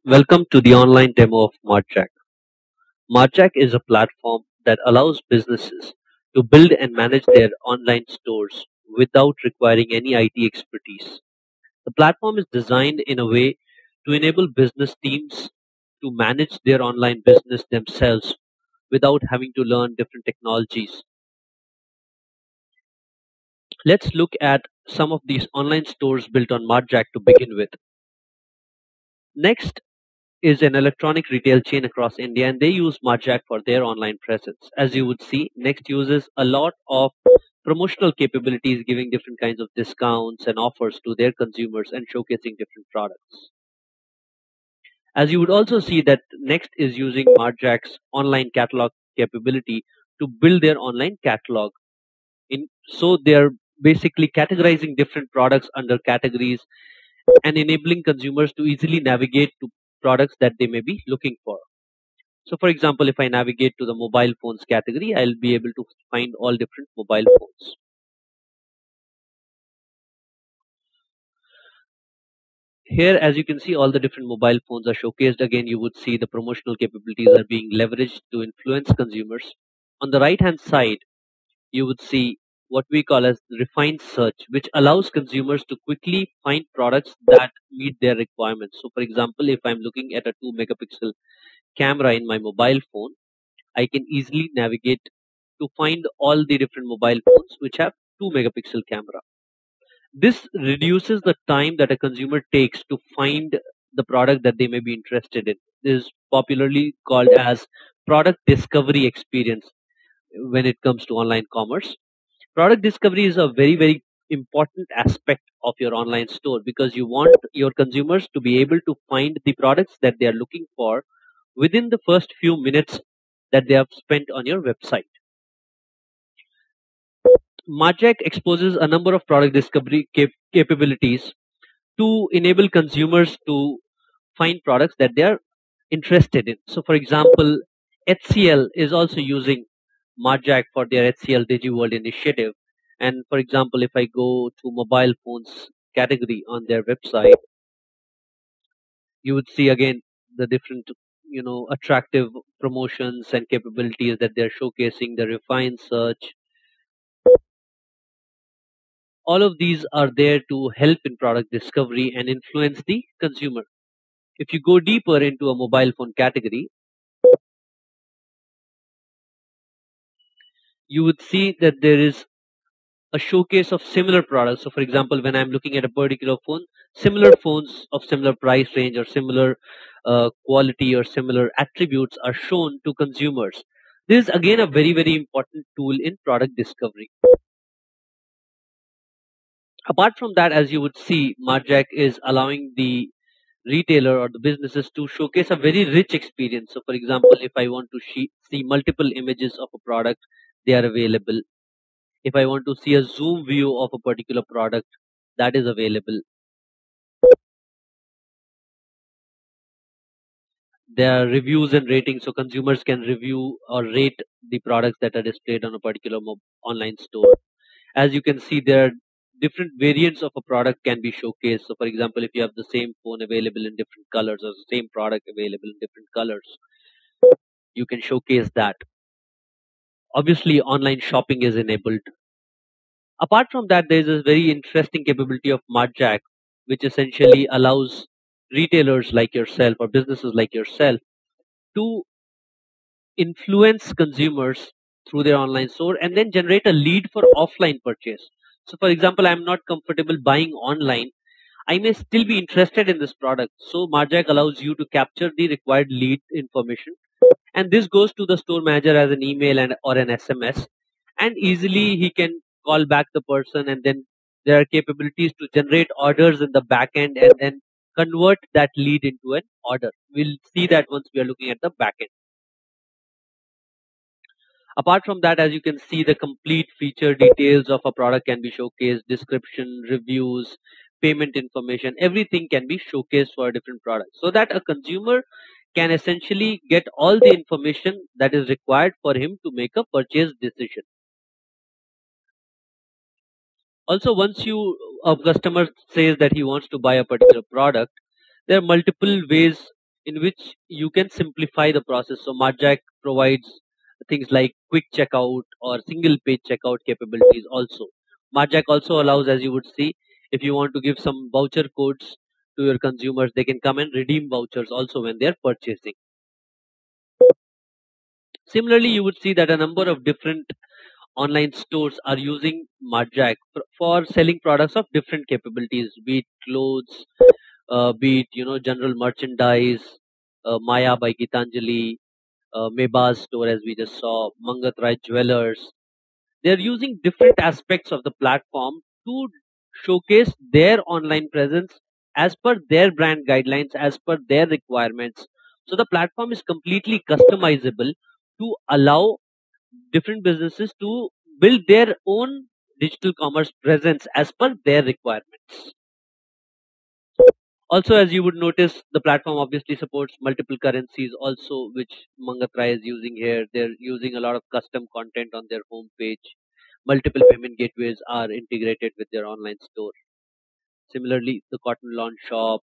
Welcome to the online demo of Martjack. Martjack is a platform that allows businesses to build and manage their online stores without requiring any IT expertise. The platform is designed in a way to enable business teams to manage their online business themselves without having to learn different technologies. Let's look at some of these online stores built on Martjack to begin with. Next is an electronic retail chain across India, and they use Martjack for their online presence. As you would see, Next uses a lot of promotional capabilities, giving different kinds of discounts and offers to their consumers and showcasing different products. As you would also see that Next is using Martjack's online catalog capability to build their online catalog. So they're basically categorizing different products under categories and enabling consumers to easily navigate to products that they may be looking for. So for example, if I navigate to the mobile phones category, I'll be able to find all different mobile phones. Here, as you can see, all the different mobile phones are showcased. Again, you would see the promotional capabilities are being leveraged to influence consumers. On the right hand side, you would see what we call as refined search, which allows consumers to quickly find products that meet their requirements. So for example, if I'm looking at a 2 megapixel camera in my mobile phone, I can easily navigate to find all the different mobile phones which have 2 megapixel camera. This reduces the time that a consumer takes to find the product that they may be interested in. This is popularly called as product discovery experience when it comes to online commerce. Product discovery is a very important aspect of your online store because you want your consumers to be able to find the products that they are looking for within the first few minutes that they have spent on your website. Martjack exposes a number of product discovery capabilities to enable consumers to find products that they are interested in. So, for example, HCL is also using Martjack for their HCL DigiWorld initiative. And for example, if I go to mobile phones category on their website, you would see again the different attractive promotions and capabilities that they're showcasing, the refined search. All of these are there to help in product discovery and influence the consumer. If you go deeper into a mobile phone category, you would see that there is a showcase of similar products. So, for example, when I'm looking at a particular phone, similar phones of similar price range or similar quality or similar attributes are shown to consumers. This is again a very important tool in product discovery. Apart from that, as you would see, Martjack is allowing the retailer or the businesses to showcase a very rich experience. So, for example, if I want to see multiple images of a product, they are available. If I want to see a zoom view of a particular product, that is available. There are reviews and ratings, so consumers can review or rate the products that are displayed on a particular online store. As you can see, there are different variants of a product can be showcased. So, for example, if you have the same phone available in different colors or the same product available in different colors, you can showcase that. Obviously, online shopping is enabled. Apart from that, there is a very interesting capability of Martjack, which essentially allows retailers like yourself or businesses like yourself to influence consumers through their online store and then generate a lead for offline purchase. So, for example, I'm not comfortable buying online. I may still be interested in this product. So, Martjack allows you to capture the required lead information, and this goes to the store manager as an email and or an SMS, and easily he can call back the person, and then there are capabilities to generate orders in the back end and then convert that lead into an order. We'll see that once we are looking at the back end. Apart from that, as you can see, the complete feature details of a product can be showcased, description, reviews, payment information, everything can be showcased for a different product so that a consumer can essentially get all the information that is required for him to make a purchase decision. Also, once a customer says that he wants to buy a particular product, there are multiple ways in which you can simplify the process. So Martjack provides things like quick checkout or single page checkout capabilities also. Martjack also allows, as you would see, if you want to give some voucher codes to your consumers, they can come and redeem vouchers also when they are purchasing. Similarly, you would see that a number of different online stores are using Martjack for selling products of different capabilities, be it clothes, be it general merchandise, Maya by Gitanjali, Mebaz store as we just saw, Mangat Rai Jewelers. They're using different aspects of the platform to showcase their online presence as per their brand guidelines, as per their requirements. So the platform is completely customizable to allow different businesses to build their own digital commerce presence as per their requirements. Also, as you would notice, the platform obviously supports multiple currencies also, which Mangatrai is using here. They're using a lot of custom content on their homepage. Multiple payment gateways are integrated with their online store. Similarly, the Cotton Lawn Shop,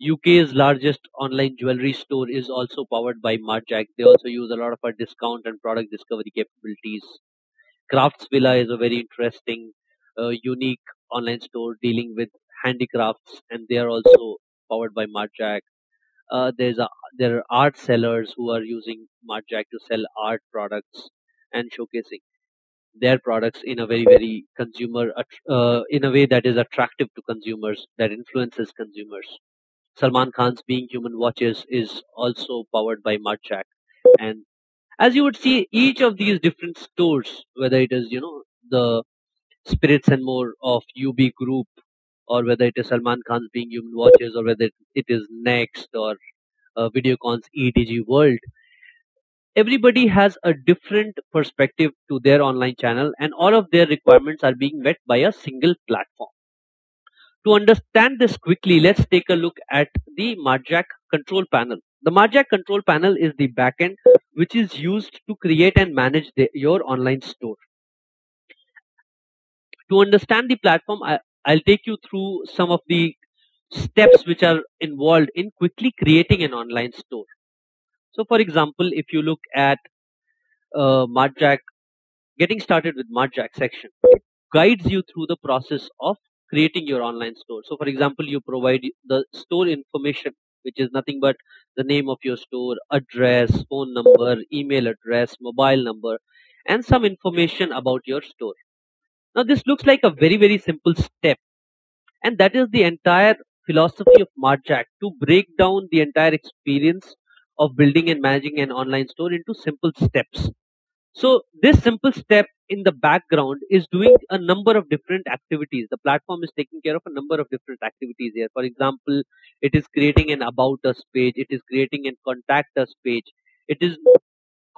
UK's largest online jewelry store, is also powered by Martjack. They also use a lot of our discount and product discovery capabilities. Crafts Villa is a very interesting, unique online store dealing with handicrafts, and they are also powered by Martjack. There are art sellers who are using Martjack to sell art products and showcasing their products in a very in a way that is attractive to consumers, that influences consumers. Salman Khan's Being Human Watches is also powered by Martjack, and as you would see, each of these different stores, whether it is the Spirits and More of UB Group, or whether it is Salman Khan's Being Human Watches, or whether it is Next or Videocon's EDG World, everybody has a different perspective to their online channel, and all of their requirements are being met by a single platform. To understand this quickly, let's take a look at the Martjack control panel. The Martjack control panel is the backend which is used to create and manage your online store. To understand the platform, I'll take you through some of the steps which are involved in quickly creating an online store. So, for example, if you look at Martjack, getting started with Martjack section guides you through the process of creating your online store. So, for example, you provide the store information, which is nothing but the name of your store, address, phone number, email address, mobile number, and some information about your store. Now, this looks like a very simple step, and that is the entire philosophy of Martjack, to break down the entire experience of building and managing an online store into simple steps. So this simple step in the background is doing a number of different activities. The platform is taking care of a number of different activities here. For example, it is creating an about us page. It is creating an contact us page. It is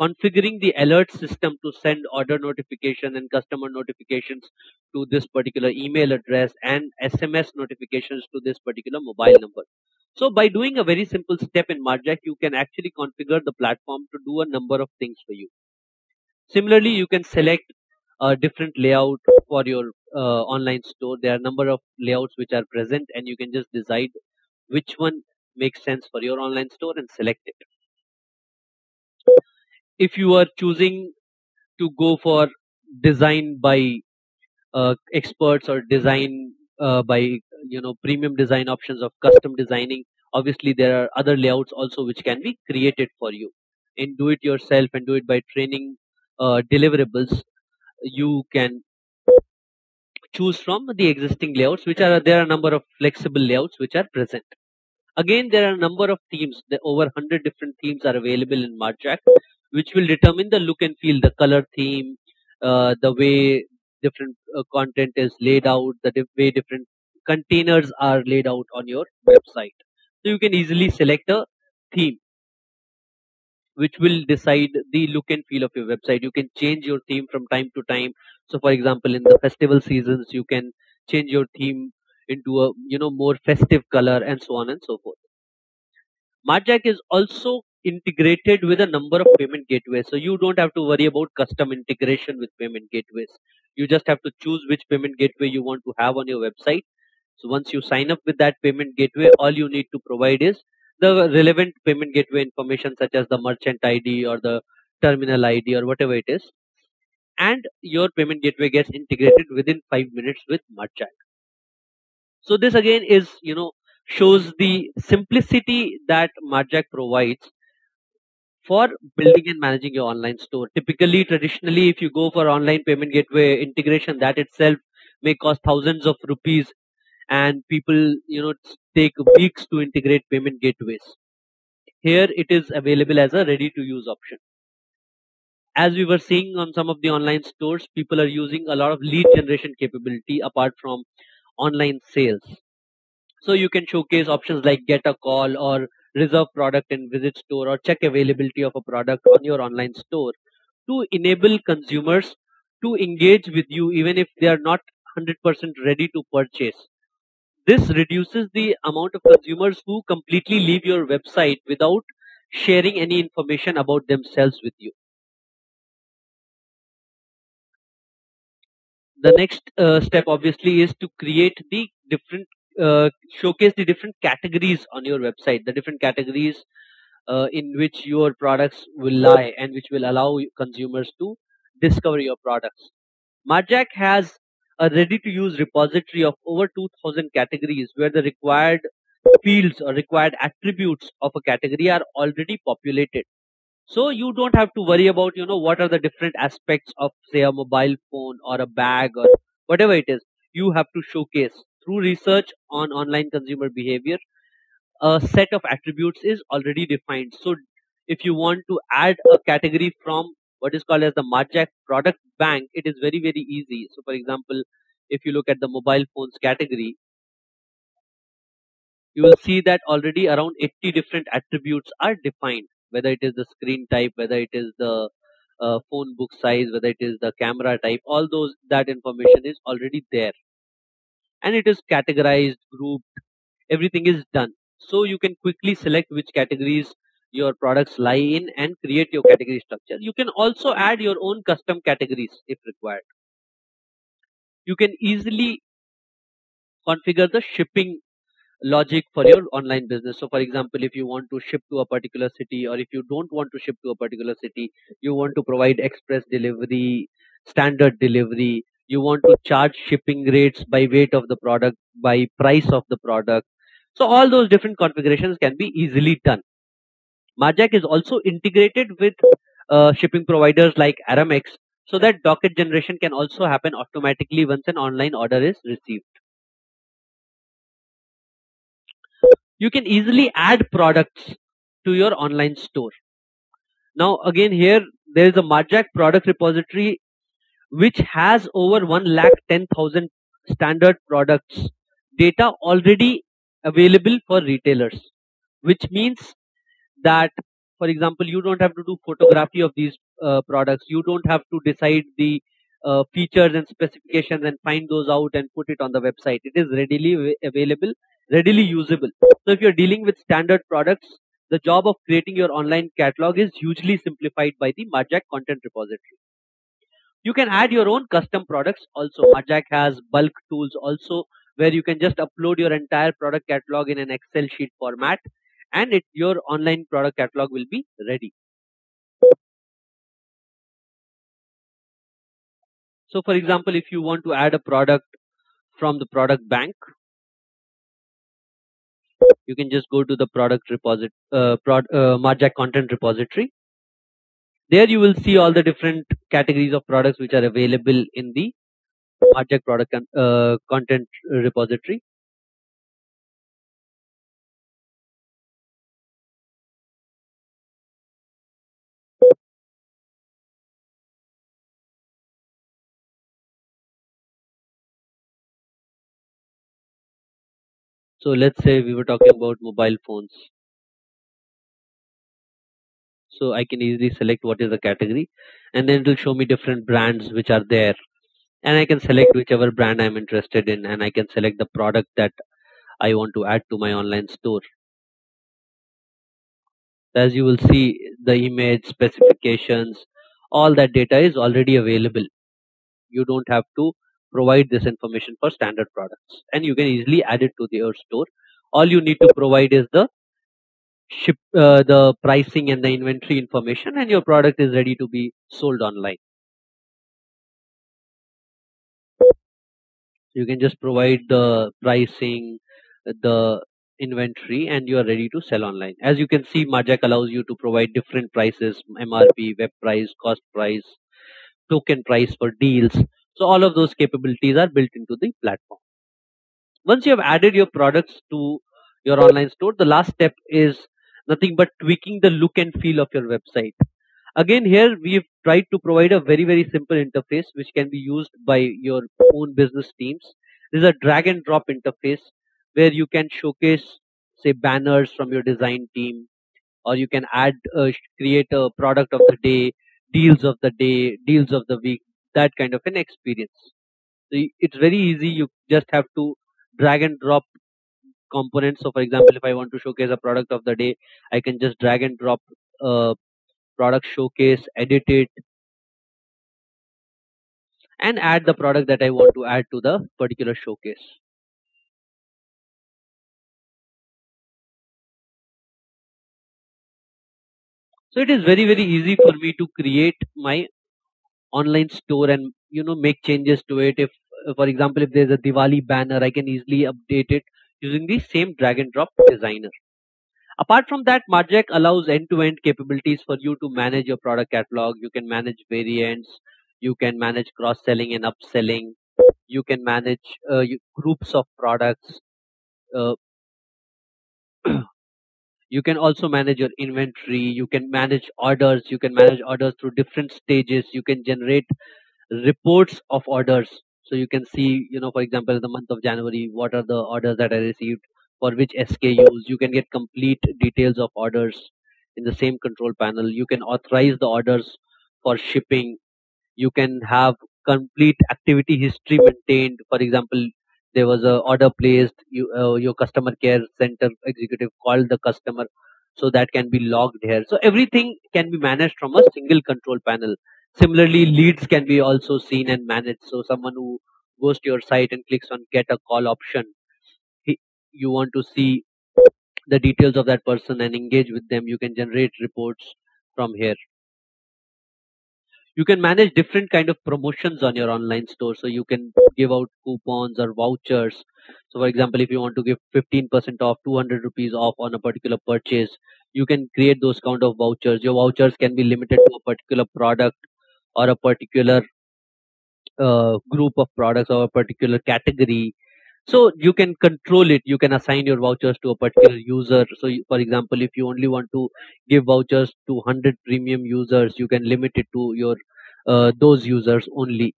configuring the alert system to send order notification and customer notifications to this particular email address, and SMS notifications to this particular mobile number. So by doing a very simple step in Martjack, you can actually configure the platform to do a number of things for you. Similarly, you can select a different layout for your online store. There are a number of layouts which are present, and you can just decide which one makes sense for your online store and select it. If you are choosing to go for design by experts, or design by premium design options of custom designing, obviously there are other layouts also which can be created for you. In do it yourself and do it by training deliverables, you can choose from the existing layouts, which are there are a number of flexible layouts which are present. Again, there are a number of themes. Over 100 different themes are available in Martjack, which will determine the look and feel, the color theme, the way different content is laid out, the way different containers are laid out on your website. So you can easily select a theme which will decide the look and feel of your website. You can change your theme from time to time. So, for example, in the festival seasons, you can change your theme into a more festive color, and so on and so forth. Martjack is also integrated with a number of payment gateways, so you don't have to worry about custom integration with payment gateways. You just have to choose which payment gateway you want to have on your website. So once you sign up with that payment gateway, all you need to provide is the relevant payment gateway information such as the merchant ID or the terminal ID or whatever it is, and your payment gateway gets integrated within 5 minutes with Martjack. So this again is, shows the simplicity that Martjack provides for building and managing your online store. Typically, traditionally, if you go for online payment gateway integration, that itself may cost thousands of rupees, and people, take weeks to integrate payment gateways. Here, it is available as a ready-to-use option. As we were seeing on some of the online stores, people are using a lot of lead generation capability apart from online sales. So you can showcase options like get a call or reserve product in visit store or check availability of a product on your online store to enable consumers to engage with you even if they are not 100% ready to purchase. This reduces the amount of consumers who completely leave your website without sharing any information about themselves with you. The next step obviously is to create the different showcase the different categories on your website, the different categories in which your products will lie and which will allow consumers to discover your products. Marjack has a ready to use repository of over 2000 categories where the required fields or required attributes of a category are already populated. So you don't have to worry about, what are the different aspects of, say, a mobile phone or a bag or whatever it is. You have to showcase through research on online consumer behavior. A set of attributes is already defined. So if you want to add a category from what is called as the Marjack product bank, it is very, very easy. So for example, if you look at the mobile phones category, you will see that already around 80 different attributes are defined, whether it is the screen type, whether it is the phone book size, whether it is the camera type, all those, that information is already there, and it is categorized, grouped, everything is done. So you can quickly select which categories your products lie in and create your category structure. You can also add your own custom categories if required. You can easily configure the shipping logic for your online business. So for example, if you want to ship to a particular city, or if you don't want to ship to a particular city, you want to provide express delivery, standard delivery, you want to charge shipping rates by weight of the product, by price of the product. So all those different configurations can be easily done. Marjack is also integrated with shipping providers like Aramex, so that docket generation can also happen automatically once an online order is received. You can easily add products to your online store. Now, again, here there is a Marjack product repository which has over 1,10,000 standard products data already available for retailers, which means that, for example, you don't have to do photography of these products. You don't have to decide the features and specifications and find those out and put it on the website. It is readily available, readily usable. So if you're dealing with standard products, the job of creating your online catalog is hugely simplified by the Marjack content repository. You can add your own custom products also. Marjack has bulk tools also, where you can just upload your entire product catalog in an Excel sheet format, and your online product catalog will be ready. So for example, if you want to add a product from the product bank, you can just go to the product Marjack content repository. There you will see all the different categories of products which are available in the Marjack product content repository. So let's say we were talking about mobile phones. So I can easily select what is the category, and then it will show me different brands which are there, and I can select whichever brand I'm interested in, and I can select the product that I want to add to my online store. As you will see, the image, specifications, all that data is already available. You don't have to provide this information for standard products, and you can easily add it to your store. All you need to provide is the ship the pricing and the inventory information, and your product is ready to be sold online. You can just provide the pricing, the inventory, and you are ready to sell online. As you can see, Martjack allows you to provide different prices: MRP, web price, cost price, token price for deals. So all of those capabilities are built into the platform. Once you have added your products to your online store, the last step is nothing but tweaking the look and feel of your website. Again, here we've tried to provide a very simple interface which can be used by your own business teams. This is a drag and drop interface where you can showcase, say, banners from your design team, or you can create a product of the day, deals of the week, that kind of an experience. So it's very easy. You just have to drag and drop components. So, for example, if I want to showcase a product of the day, I can just drag and drop a product showcase, edit it, and add the product that I want to add to the particular showcase. So it is very easy for me to create my online store and make changes to it. If for example, if there's a Diwali banner, I can easily update it using the same drag and drop designer. Apart from that, Martjack allows end-to-end capabilities for you to manage your product catalog. You can manage variants, you can manage cross-selling and upselling, you can manage groups of products. uh, You can also manage your inventory, you can manage orders, you can manage orders through different stages, you can generate reports of orders. So you can see, for example, in the month of January, what are the orders that I received for which SKUs. You can get complete details of orders in the same control panel. You can authorize the orders for shipping. You can have complete activity history maintained. For example, there was a order placed, your customer care center executive called the customer, so that can be logged here. So everything can be managed from a single control panel. Similarly, leads can be also seen and managed. So someone who goes to your site and clicks on get a call option, he, you want to see the details of that person and engage with them, you can generate reports from here. You can manage different kind of promotions on your online store. So you can give out coupons or vouchers. So for example, if you want to give 15% off, 200 rupees off on a particular purchase, you can create those kind of vouchers. Your vouchers can be limited to a particular product or a particular group of products or a particular category. So you can control it. You can assign your vouchers to a particular user. So for example, if you only want to give vouchers to 100 premium users, you can limit it to your those users only.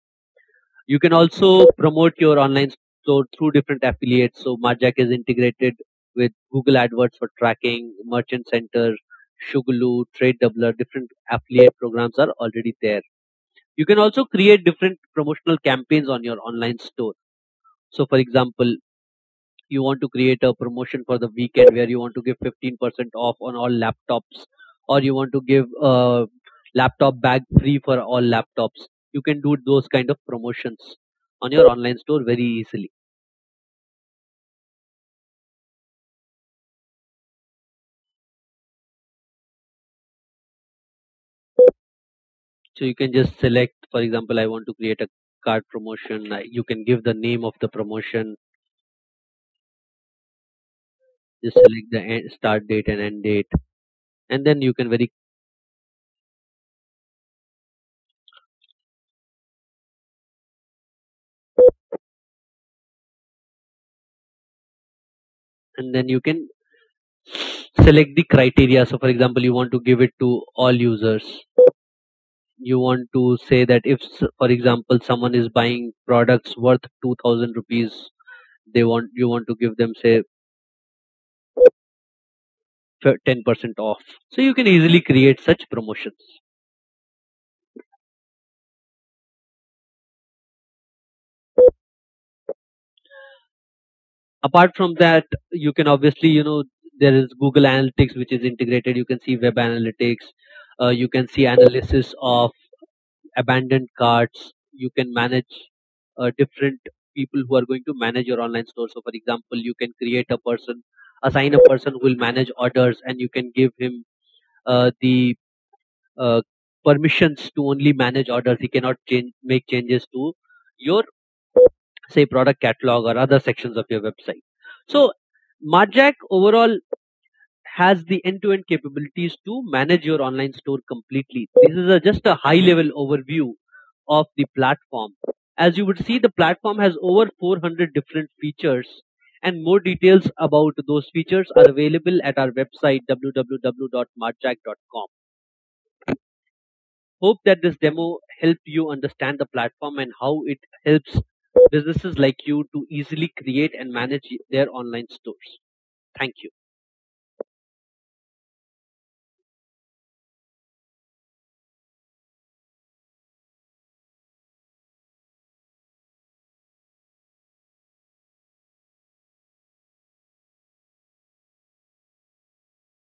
You can also promote your online store through different affiliates. So Marjack is integrated with Google AdWords for tracking, Merchant Center, Sugarloo, Trade Doubler. Different affiliate programs are already there. You can also create different promotional campaigns on your online store. So for example, you want to create a promotion for the weekend where you want to give 15% off on all laptops, or you want to give a laptop bag free for all laptops. You can do those kind of promotions on your online store very easily. So you can just select, for example, I want to create a card promotion. You can give the name of the promotion, just select the start date and end date, and then you can very and then you can select the criteria. So for example, you want to give it to all users. You want to say that if for example someone is buying products worth 2000 rupees, you want to give them, say, 10% off. So you can easily create such promotions. Apart from that, you can obviously, there is Google Analytics which is integrated. You can see web analytics, you can see analysis of abandoned carts. You can manage different people who are going to manage your online store. So for example, you can create a person assign a person who will manage orders, and you can give him the uh, permissions to only manage orders. He cannot make changes to your, say, product catalog or other sections of your website. So Martjack overall has the end-to-end capabilities to manage your online store completely. This is just a high-level overview of the platform. As you would see, the platform has over 400 different features, and more details about those features are available at our website www.martjack.com. Hope that this demo helped you understand the platform and how it helps businesses like you to easily create and manage their online stores. Thank you.